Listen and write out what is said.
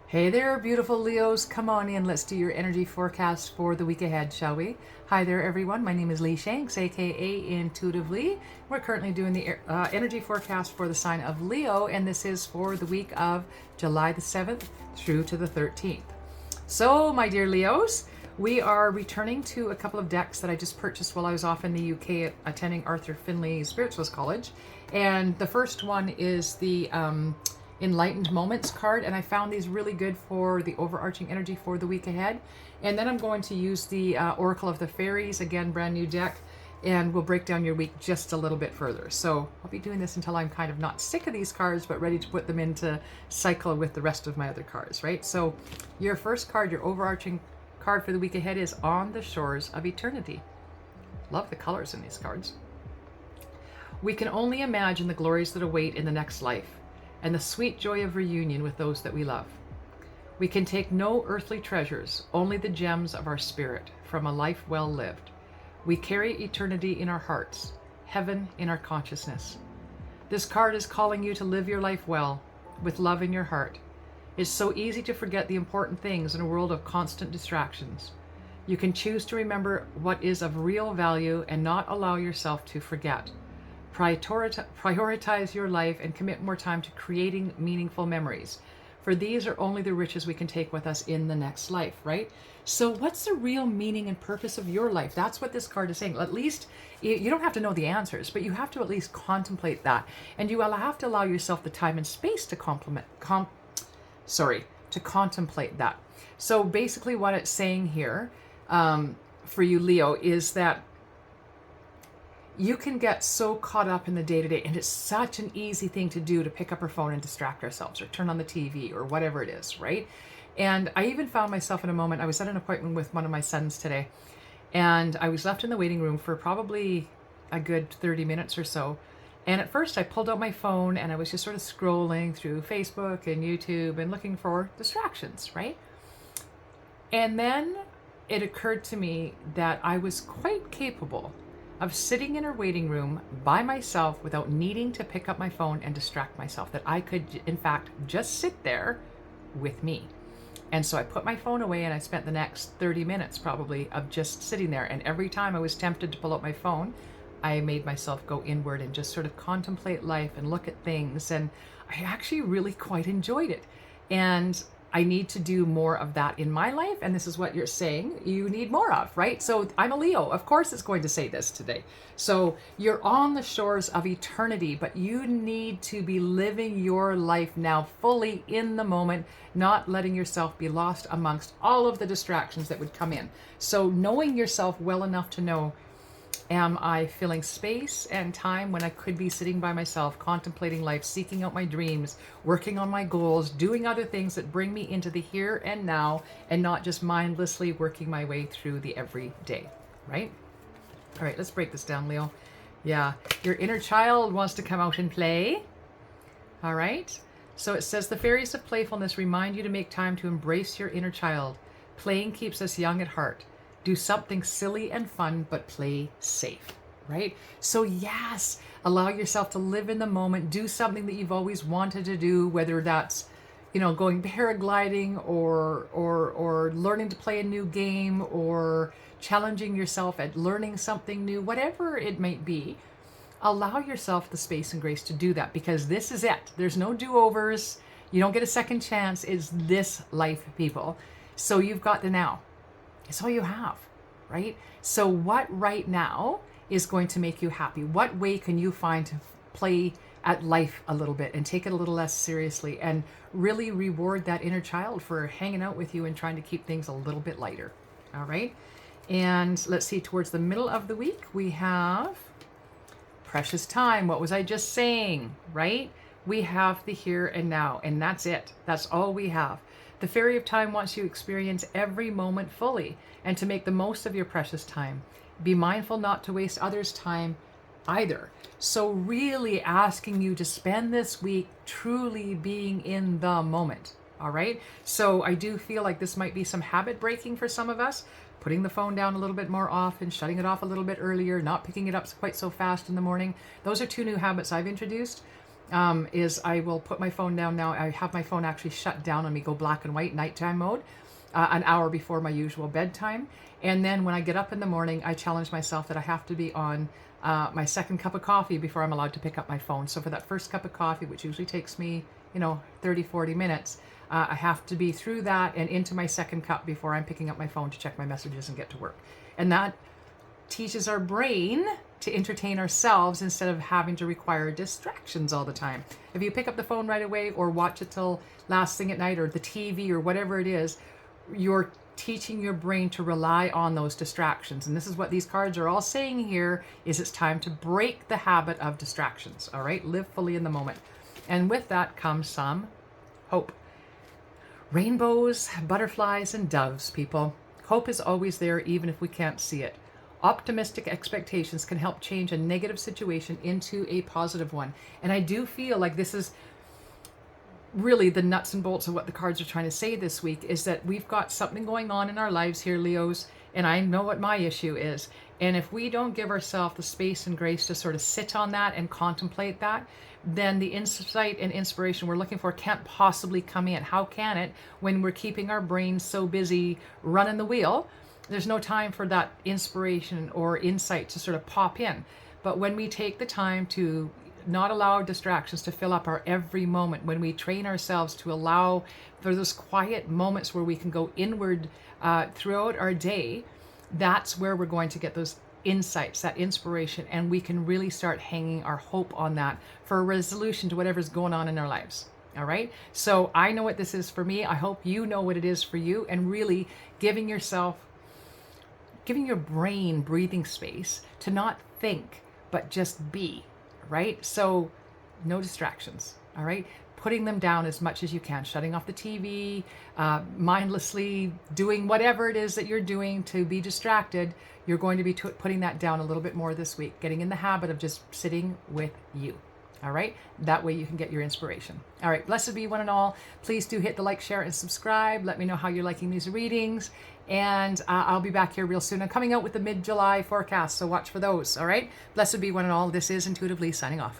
Hey there, beautiful Leos. Come on in. Let's do your energy forecast for the week ahead, shall we? Hi there, everyone. My name is Lee Shanks, aka Intuitive Lee. We're currently doing the energy forecast for the sign of Leo, and this is for the week of July the 7th through to the 13th. So, my dear Leos, we are returning to a couple of decks that I just purchased while I was off in the UK attending Arthur Findlay Spiritualist College. And the first one is the Enlightened Moments card, and I found these really good for the overarching energy for the week ahead. And then I'm going to use the Oracle of the Fairies, again, brand new deck, and we'll break down your week just a little bit further. So I'll be doing this until I'm kind of not sick of these cards, but ready to put them into cycle with the rest of my other cards, right? So your first card, your overarching card for the week ahead, is On the Shores of Eternity. Love the colors in these cards. We can only imagine the glories that await in the next life, and the sweet joy of reunion with those that we love. We can take no earthly treasures, only the gems of our spirit from a life well lived. We carry eternity in our hearts, heaven in our consciousness. This card is calling you to live your life well, with love in your heart. It's so easy to forget the important things in a world of constant distractions. You can choose to remember what is of real value and not allow yourself to forget. Prioritize your life and commit more time to creating meaningful memories, for these are only the riches we can take with us in the next life, right? So what's the real meaning and purpose of your life? That's what this card is saying. At least you don't have to know the answers, but you have to at least contemplate that, and you will have to allow yourself the time and space to contemplate that. So basically what it's saying here for you, Leo, is that you can get so caught up in the day-to-day, and it's such an easy thing to do to pick up our phone and distract ourselves or turn on the TV or whatever it is, right? And I even found myself in a moment, I was at an appointment with one of my sons today, and I was left in the waiting room for probably a good 30 minutes or so. And at first I pulled out my phone and I was just sort of scrolling through Facebook and YouTube and looking for distractions, right? And then it occurred to me that I was quite capable of sitting in a waiting room by myself without needing to pick up my phone and distract myself, that I could, in fact, just sit there with me. And so I put my phone away and I spent the next 30 minutes probably of just sitting there. And every time I was tempted to pull out my phone, I made myself go inward and just sort of contemplate life and look at things. And I actually really quite enjoyed it. And I need to do more of that in my life, and this is what you're saying you need more of, right? So I'm a Leo, of course it's going to say this today. So you're on the shores of eternity, but you need to be living your life now fully in the moment, not letting yourself be lost amongst all of the distractions that would come in. So knowing yourself well enough to know, am I filling space and time when I could be sitting by myself, contemplating life, seeking out my dreams, working on my goals, doing other things that bring me into the here and now, and not just mindlessly working my way through the everyday, right? All right, let's break this down, Leo. Yeah, your inner child wants to come out and play. All right. So it says the fairies of playfulness remind you to make time to embrace your inner child. Playing keeps us young at heart. Do something silly and fun, but play safe, right? So yes, allow yourself to live in the moment. Do something that you've always wanted to do, whether that's, going paragliding or learning to play a new game or challenging yourself at learning something new, whatever it might be. Allow yourself the space and grace to do that, because this is it. There's no do-overs. You don't get a second chance. It's this life, people. So you've got the now. It's all you have, right? So what right now is going to make you happy? What way can you find to play at life a little bit and take it a little less seriously and really reward that inner child for hanging out with you and trying to keep things a little bit lighter, all right? And let's see, towards the middle of the week, we have precious time. What was I just saying, right? We have the here and now, and that's it. That's all we have. The Fairy of Time wants you to experience every moment fully and to make the most of your precious time. Be mindful not to waste others' time either. So really asking you to spend this week truly being in the moment. All right. So I do feel like this might be some habit breaking for some of us, putting the phone down a little bit more often, shutting it off a little bit earlier, not picking it up quite so fast in the morning. Those are two new habits I've introduced. is I will put my phone down now. I have my phone actually shut down on me, go black and white nighttime mode, an hour before my usual bedtime. And then when I get up in the morning, I challenge myself that I have to be on my second cup of coffee before I'm allowed to pick up my phone. So for that first cup of coffee, which usually takes me, 30, 40 minutes, I have to be through that and into my second cup before I'm picking up my phone to check my messages and get to work. And that teaches our brain to entertain ourselves instead of having to require distractions all the time. If you pick up the phone right away or watch it till last thing at night or the TV or whatever it is, you're teaching your brain to rely on those distractions. And this is what these cards are all saying here, is it's time to break the habit of distractions. All right, live fully in the moment. And with that comes some hope. Rainbows, butterflies, and doves, people. Hope is always there even if we can't see it. Optimistic expectations can help change a negative situation into a positive one. And I do feel like this is really the nuts and bolts of what the cards are trying to say this week, is that we've got something going on in our lives here, Leos, and I know what my issue is. And if we don't give ourselves the space and grace to sort of sit on that and contemplate that, then the insight and inspiration we're looking for can't possibly come in. How can it when we're keeping our brains so busy running the wheel? There's no time for that inspiration or insight to sort of pop in. But when we take the time to not allow distractions to fill up our every moment, when we train ourselves to allow for those quiet moments where we can go inward throughout our day, that's where we're going to get those insights, that inspiration, and we can really start hanging our hope on that for a resolution to whatever's going on in our lives. All right. So I know what this is for me. I hope you know what it is for you, and really giving your brain breathing space to not think, but just be, right? So no distractions, all right? Putting them down as much as you can, shutting off the TV, mindlessly doing whatever it is that you're doing to be distracted. You're going to be putting that down a little bit more this week, getting in the habit of just sitting with you. All right. That way you can get your inspiration. All right. Blessed be one and all. Please do hit the like, share, and subscribe. Let me know how you're liking these readings. And I'll be back here real soon. I'm coming out with the mid-July forecast, so watch for those. All right. Blessed be one and all. This is Intuitive Lee signing off.